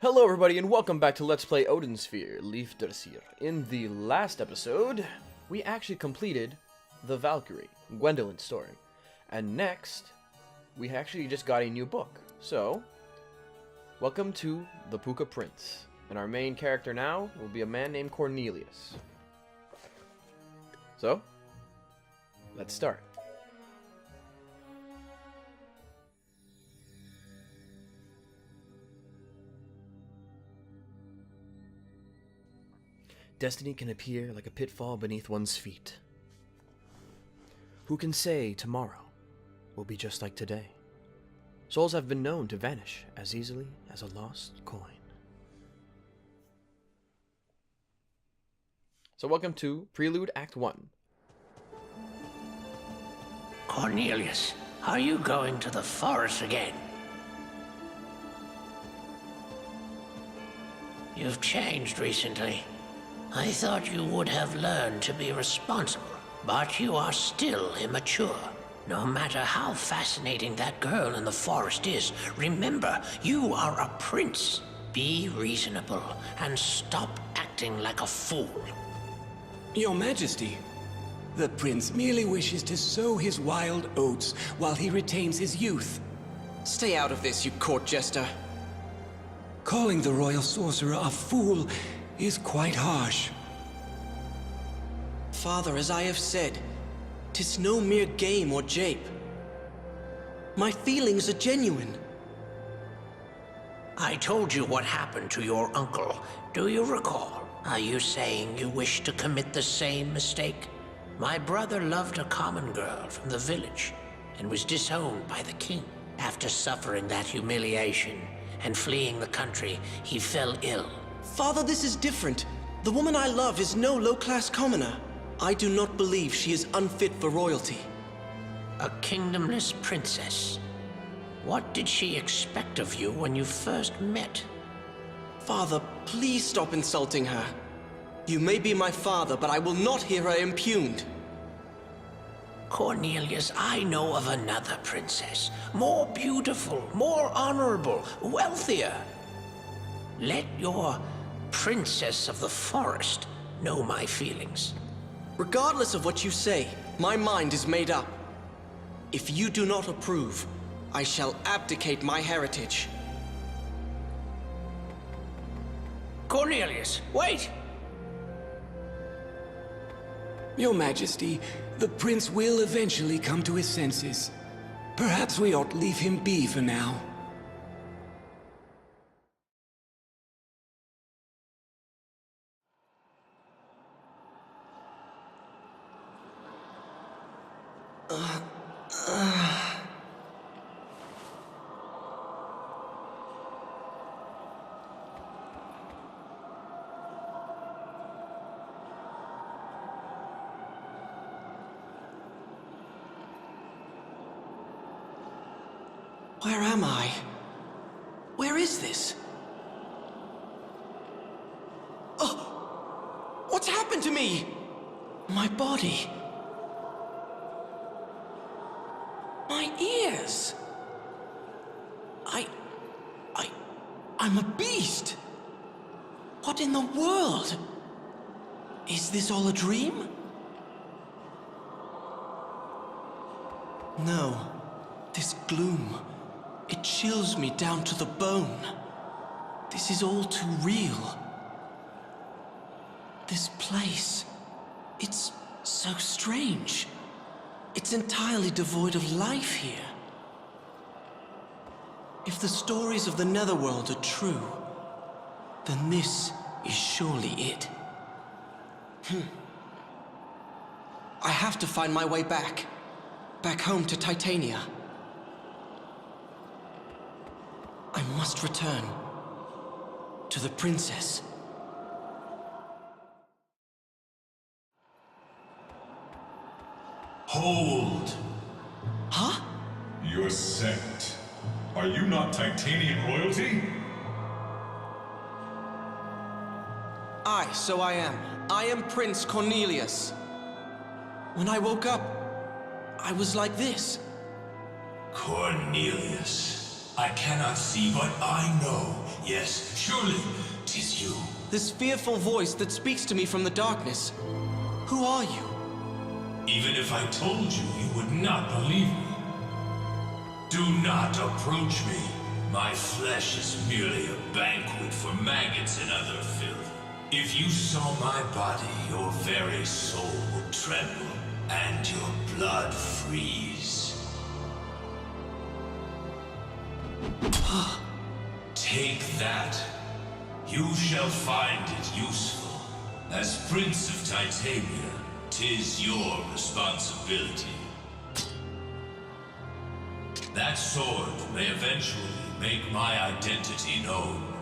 Hello everybody and welcome back to Let's Play Odin Sphere, Leifdrasir. In the last episode, we actually completed the Valkyrie, Gwendolyn's story. And next, we actually just got a new book. So, welcome to the Pooka Prince. And our main character now will be a man named Cornelius. So, let's start. Destiny can appear like a pitfall beneath one's feet. Who can say tomorrow will be just like today? Souls have been known to vanish as easily as a lost coin. So welcome to Prelude Act 1. Cornelius, are you going to the forest again? You've changed recently. I thought you would have learned to be responsible, but you are still immature. No matter how fascinating that girl in the forest is, remember, you are a prince. Be reasonable and stop acting like a fool. Your Majesty, the prince merely wishes to sow his wild oats while he retains his youth. Stay out of this, you court jester. Calling the royal sorcerer a fool is quite harsh. Father, as I have said, 'tis no mere game or jape. My feelings are genuine. I told you what happened to your uncle. Do you recall? Are you saying you wish to commit the same mistake? My brother loved a common girl from the village and was disowned by the king. After suffering that humiliation and fleeing the country, he fell ill. Father, this is different. The woman I love is no low-class commoner. I do not believe she is unfit for royalty. A kingdomless princess. What did she expect of you when you first met? Father, please stop insulting her. You may be my father, but I will not hear her impugned. Cornelius, I know of another princess. More beautiful, more honorable, wealthier. Let your princess of the forest know my feelings. Regardless of what you say, my mind is made up. If you do not approve, I shall abdicate my heritage. Cornelius, wait! Your Majesty, the prince will eventually come to his senses. Perhaps we ought to leave him be for now. Where am I? Where is this? Oh! What's happened to me? My body. My ears. I'm a beast. What in the world? Is this all a dream? No. This gloom. It chills me down to the bone. This is all too real. This place, it's so strange. It's entirely devoid of life here. If the stories of the Netherworld are true, then this is surely it. I have to find my way back home to Titania. I must return to the princess. Hold! Huh? You're sent. Are you not Titanian royalty? Aye, so I am. I am Prince Cornelius. When I woke up, I was like this. Cornelius. I cannot see, but I know yes, surely, 'tis you. This fearful voice that speaks to me from the darkness. Who are you? Even if I told you, you would not believe me. Do not approach me. My flesh is merely a banquet for maggots and other filth. If you saw my body, your very soul would tremble, and your blood freeze. Take that. You shall find it useful. As Prince of Titania, 'tis your responsibility. That sword may eventually make my identity known.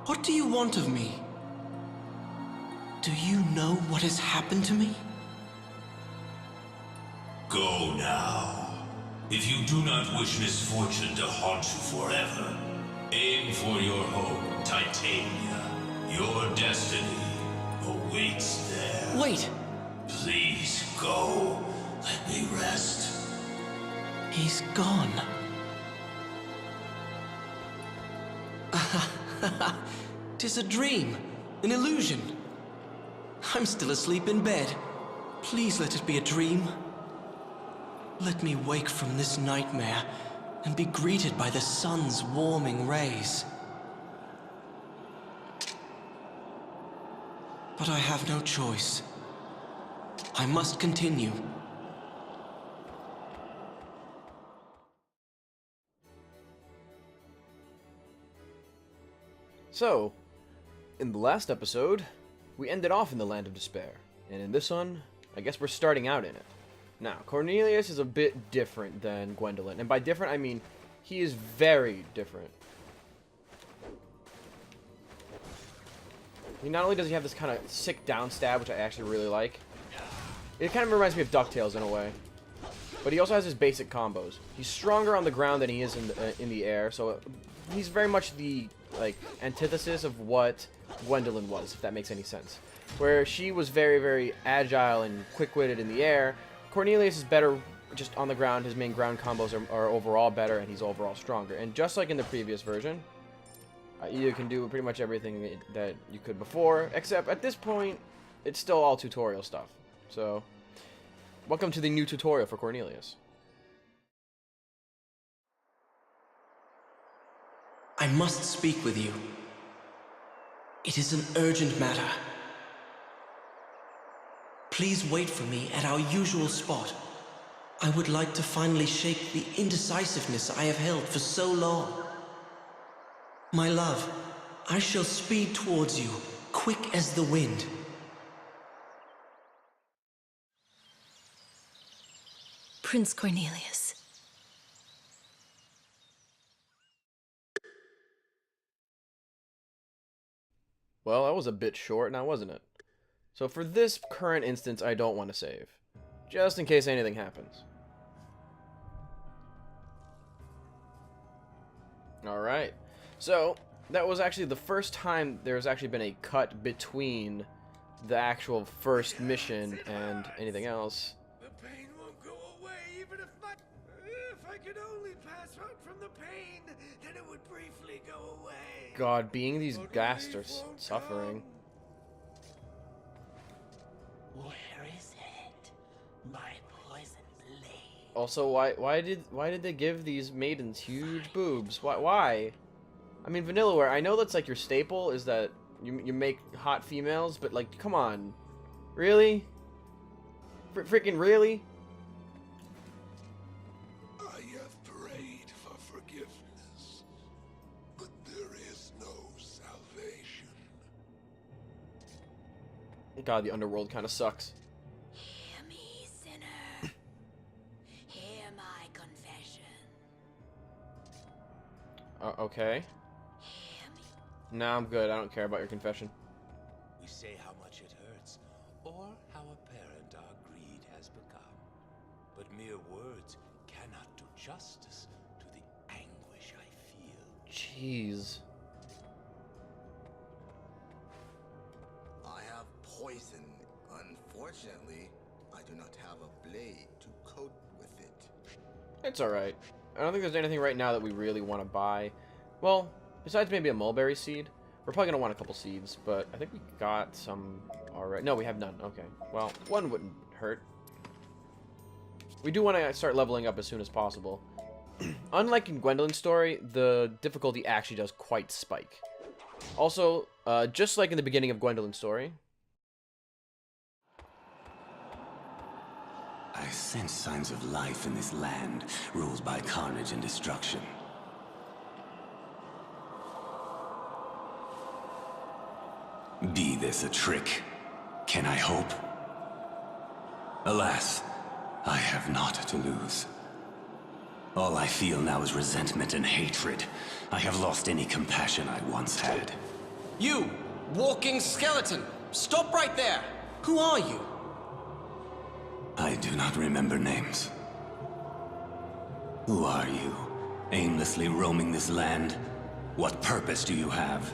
What do you want of me? Do you know what has happened to me? Go now. If you do not wish misfortune to haunt you forever, aim for your home, Titania. Your destiny awaits there. Wait! Please go. Let me rest. He's gone. 'Tis a dream, an illusion. I'm still asleep in bed. Please let it be a dream. Let me wake from this nightmare and be greeted by the sun's warming rays. But I have no choice. I must continue. So, in the last episode, we ended off in the Land of Despair, and in this one, I guess we're starting out in it. Now, Cornelius is a bit different than Gwendolyn, and by different, I mean he is very different. Not only does he have this kind of sick down stab, which I actually really like, it kind of reminds me of DuckTales in a way, but he also has his basic combos. He's stronger on the ground than he is in the air, so he's very much the antithesis of what Gwendolyn was, if that makes any sense. Where she was very, very agile and quick-witted in the air, Cornelius is better just on the ground. His main ground combos are overall better, and he's overall stronger. And just like in the previous version, you can do pretty much everything that you could before, except at this point, it's still all tutorial stuff. So, welcome to the new tutorial for Cornelius. I must speak with you. It is an urgent matter. Please wait for me at our usual spot. I would like to finally shake the indecisiveness I have held for so long. My love, I shall speed towards you, quick as the wind. Prince Cornelius. Well, that was a bit short now, wasn't it? So for this current instance, I don't want to save, just in case anything happens. Alright, so that was actually the first time there's actually been a cut between the actual first mission and anything else. The pain won't go away, even if I could only pass out from the pain, then it would briefly go away. God, being these ghasts are suffering. Where is it? My poison blade. Also, why did they give these maidens huge boobs? Why? I mean, Vanillaware, I know that's like your staple is that you make hot females, but like, come on, really? Freaking really? I have prayed for forgiveness, but there is no salvation. God, the underworld kind of sucks. Hear me, sinner. Hear my confession. Okay. Hear me. Nah, I'm good. I don't care about your confession. We say how much it hurts, or how apparent our greed has become. But mere words cannot do justice to the anguish I feel. Jeez. I have poison. Unfortunately, I do not have a blade to coat with it. It's alright. I don't think there's anything right now that we really want to buy. Well, Besides maybe a mulberry seed. We're probably going to want a couple seeds, but I think we got some already. No, we have none. Okay. Well, one wouldn't hurt. We do want to start leveling up as soon as possible. Unlike in Gwendolyn's story, the difficulty actually does quite spike. Also, just like in the beginning of Gwendolyn's story... I sense signs of life in this land, ruled by carnage and destruction. Be this a trick? Can I hope? Alas, I have naught to lose. All I feel now is resentment and hatred. I have lost any compassion I once had. You! Walking skeleton! Stop right there! Who are you? I do not remember names. Who are you? Aimlessly roaming this land? What purpose do you have?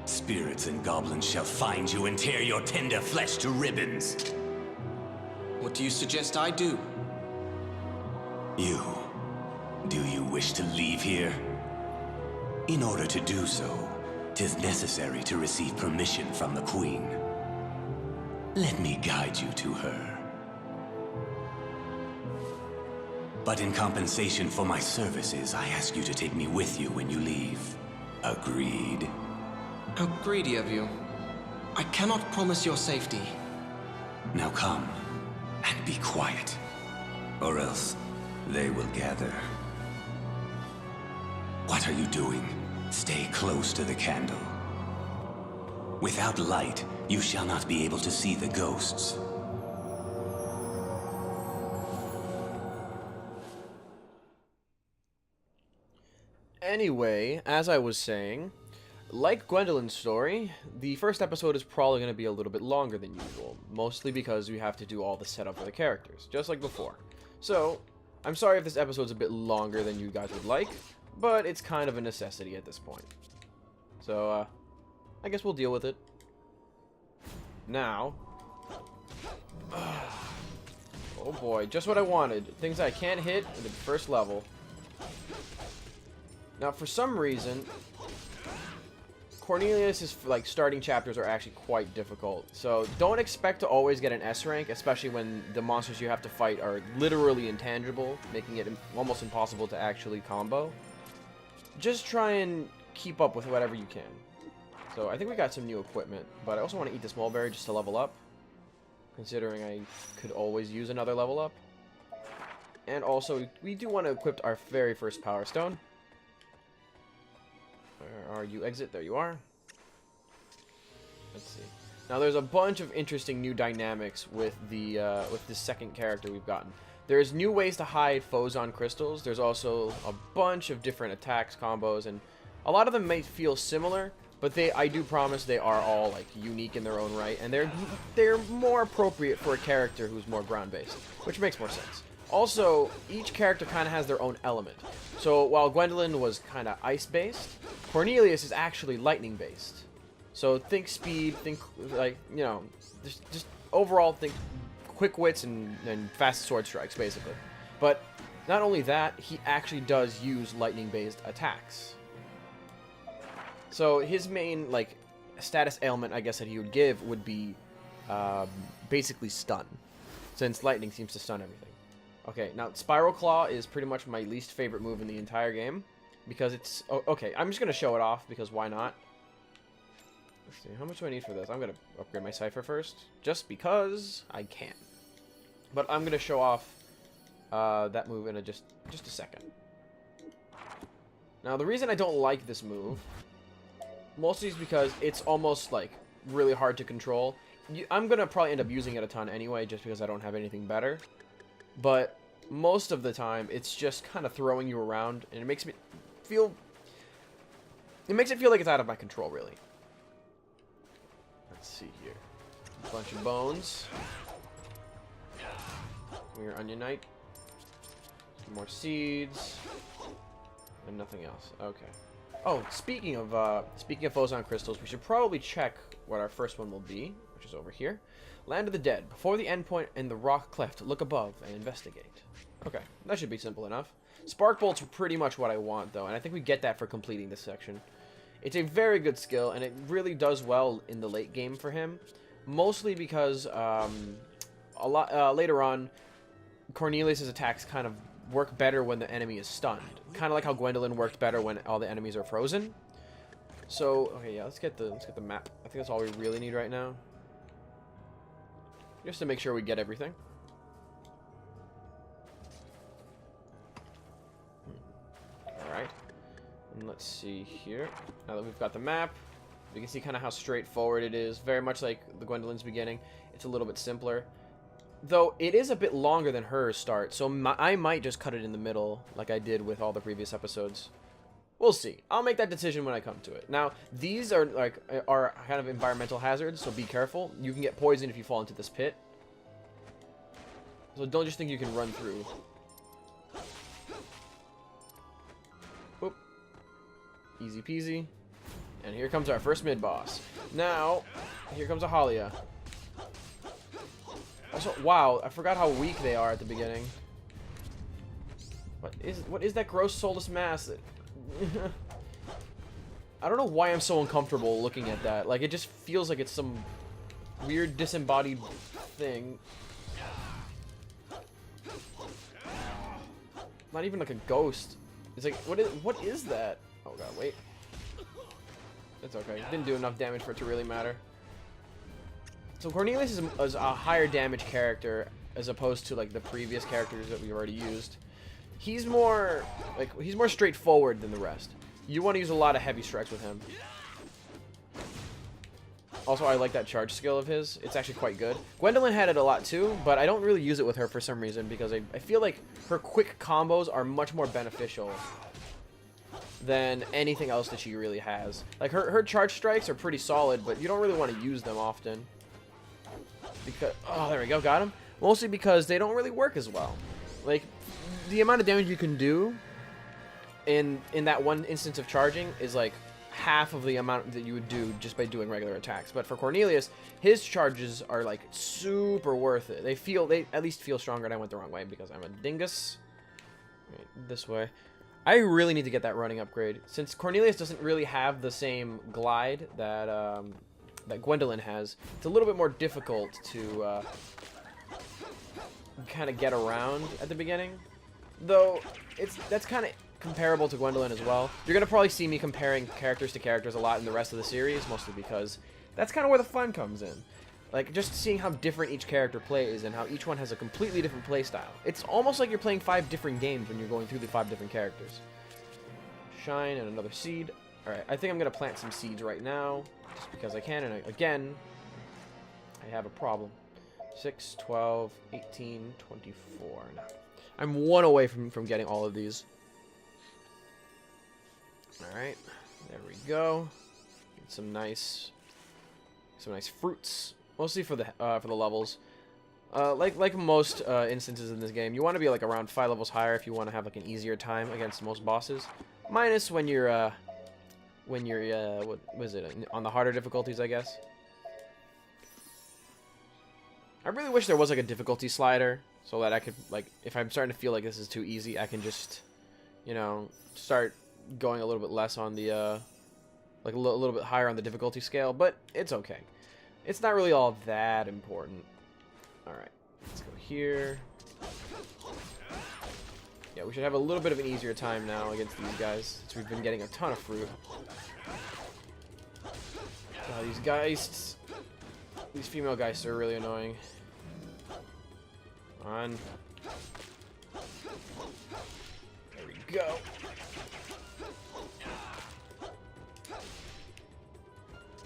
Spirits and goblins shall find you and tear your tender flesh to ribbons. What do you suggest I do? You. Do you wish to leave here? In order to do so, 'tis necessary to receive permission from the Queen. Let me guide you to her. But in compensation for my services, I ask you to take me with you when you leave. Agreed? How greedy of you. I cannot promise your safety. Now come, and be quiet, or else they will gather. What are you doing? Stay close to the candle. Without light, you shall not be able to see the ghosts. Anyway, as I was saying, like Gwendolyn's story, the first episode is probably going to be a little bit longer than usual, mostly because we have to do all the setup for the characters, just like before. So, I'm sorry if this episode's a bit longer than you guys would like, but it's kind of a necessity at this point. So, I guess we'll deal with it. Now... oh boy, just what I wanted. Things I can't hit in the first level. Now, for some reason... Cornelius' starting chapters are actually quite difficult, so don't expect to always get an S rank, especially when the monsters you have to fight are literally intangible, making it almost impossible to actually combo. Just try and keep up with whatever you can. So I think we got some new equipment, but I also want to eat this mulberry just to level up, considering I could always use another level up. And also, we do want to equip our very first Power Stone. Where are you? Exit. There you are. Let's see. Now, there's a bunch of interesting new dynamics with the second character we've gotten. There's new ways to hide foes on crystals. There's also a bunch of different attacks, combos, and a lot of them may feel similar, but I do promise they are all unique in their own right, and they're more appropriate for a character who's more ground-based, which makes more sense. Also, each character kind of has their own element. So while Gwendolyn was kind of ice-based, Cornelius is actually lightning-based. So think speed, think just overall think quick wits and fast sword strikes, basically. But not only that, he actually does use lightning-based attacks. So his main status ailment, I guess, that he would give would be basically stun, since lightning seems to stun everything. Okay, now Spiral Claw is pretty much my least favorite move in the entire game, because it's... oh, okay, I'm just going to show it off, because why not? Let's see, how much do I need for this? I'm going to upgrade my Cypher first, just because I can. But I'm going to show off that move in just a second. Now, the reason I don't like this move, mostly is because it's almost, really hard to control. I'm going to probably end up using it a ton anyway, just because I don't have anything better. But most of the time, it's just kind of throwing you around, and it makes it feel like it's out of my control, really. Let's see here. A bunch of bones. Your Onionite. Some more seeds. And nothing else. Okay. Oh, speaking of foes on crystals, we should probably check what our first one will be, which is over here. Land of the Dead. Before the endpoint in the rock cleft, look above and investigate. Okay, that should be simple enough. Spark Bolt's pretty much what I want, though, and I think we get that for completing this section. It's a very good skill, and it really does well in the late game for him. Mostly because later on, Cornelius' attacks kind of work better when the enemy is stunned. Kind of like how Gwendolyn worked better when all the enemies are frozen. So, okay, yeah, let's get the map. I think that's all we really need right now. Just to make sure we get everything. Alright. And let's see here. Now that we've got the map, we can see kind of how straightforward it is. Very much like the Gwendolyn's beginning. It's a little bit simpler. Though, it is a bit longer than her start, so I might just cut it in the middle, like I did with all the previous episodes. We'll see. I'll make that decision when I come to it. Now, these are kind of environmental hazards, so be careful. You can get poisoned if you fall into this pit. So don't just think you can run through. Oop. Easy peasy. And here comes our first mid-boss. Now, here comes Ahalia. Also, wow, I forgot how weak they are at the beginning. What is that gross soulless mass that... I don't know why I'm so uncomfortable looking at that. Like, it just feels like it's some weird disembodied thing. Not even like a ghost. It's like, what is that? Oh god, wait. It's okay. Didn't do enough damage for it to really matter. So Cornelius is a higher damage character as opposed to like the previous characters that we've already used. He's more straightforward than the rest. You want to use a lot of heavy strikes with him. Also, I like that charge skill of his. It's actually quite good. Gwendolyn had it a lot too, but I don't really use it with her for some reason because I feel like her quick combos are much more beneficial than anything else that she really has. Like her charge strikes are pretty solid, but you don't really want to use them often. Because, oh, there we go, got him. Mostly because they don't really work as well. Like, the amount of damage you can do in that one instance of charging is like half of the amount that you would do just by doing regular attacks. But for Cornelius, his charges are like super worth it. They at least feel stronger, and I went the wrong way because I'm a dingus. Right, this way. I really need to get that running upgrade. Since Cornelius doesn't really have the same glide that that Gwendolyn has, it's a little bit more difficult to kind of get around at the beginning. Though, that's kind of comparable to Gwendolyn as well. You're going to probably see me comparing characters to characters a lot in the rest of the series, mostly because that's kind of where the fun comes in. Like, just seeing how different each character plays and how each one has a completely different play style. It's almost like you're playing 5 different games when you're going through the 5 different characters. Shine and another seed. Alright, I think I'm going to plant some seeds right now, just because I can, and again, I have a problem. 6, 12, 18, 24. Now, I'm 1 away from getting all of these. Alright, there we go. Get some nice fruits, mostly for the levels. Like most instances in this game, you want to be like around 5 levels higher if you want to have like an easier time against most bosses. Minus when you're what was it, on the harder difficulties, I guess. I really wish there was like a difficulty slider so that I could, like, if I'm starting to feel like this is too easy, I can just, you know, start going a little bit less on the like a little bit higher on the difficulty scale, but it's okay. It's not really all that important. Alright, let's go here. Yeah, we should have a little bit of an easier time now against these guys, since we've been getting a ton of fruit. God, these geists. These female geists are really annoying. Come on. There we go.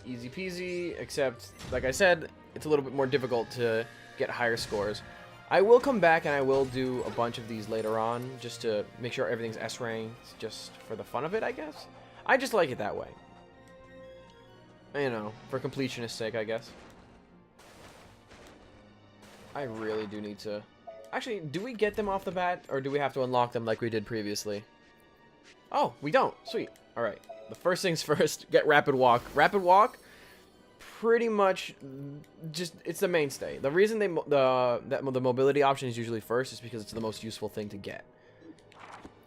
Easy peasy, except, like I said, it's a little bit more difficult to get higher scores. I will come back and I will do a bunch of these later on, just to make sure everything's S-ranked, just for the fun of it, I guess. I just like it that way. You know, for completionist's sake, I guess. I really do need to... Actually, do we get them off the bat, or do we have to unlock them like we did previously? Oh, we don't. Sweet. Alright. The first things first, get Rapid Walk. Rapid Walk, pretty much, just, it's the mainstay. The reason the mobility option is usually first is because it's the most useful thing to get.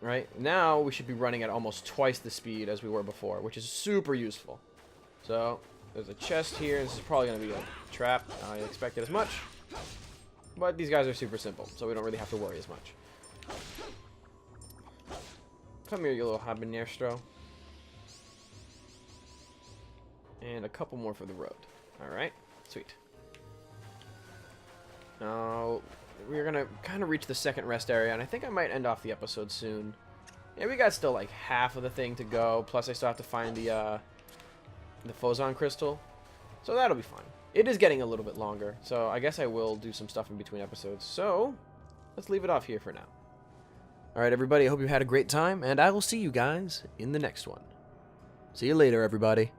Right? Now we should be running at almost twice the speed as we were before, which is super useful. So, there's a chest here. This is probably going to be a trap. I didn't expect it as much. But these guys are super simple, so we don't really have to worry as much. Come here, you little habanero. And a couple more for the road. Alright, sweet. Now, we're going to kind of reach the second rest area, and I think I might end off the episode soon. Yeah, we got still like half of the thing to go, plus I still have to find the Phozon crystal. So that'll be fun. It is getting a little bit longer, so I guess I will do some stuff in between episodes. So, let's leave it off here for now. Alright, everybody, I hope you had a great time, and I will see you guys in the next one. See you later, everybody.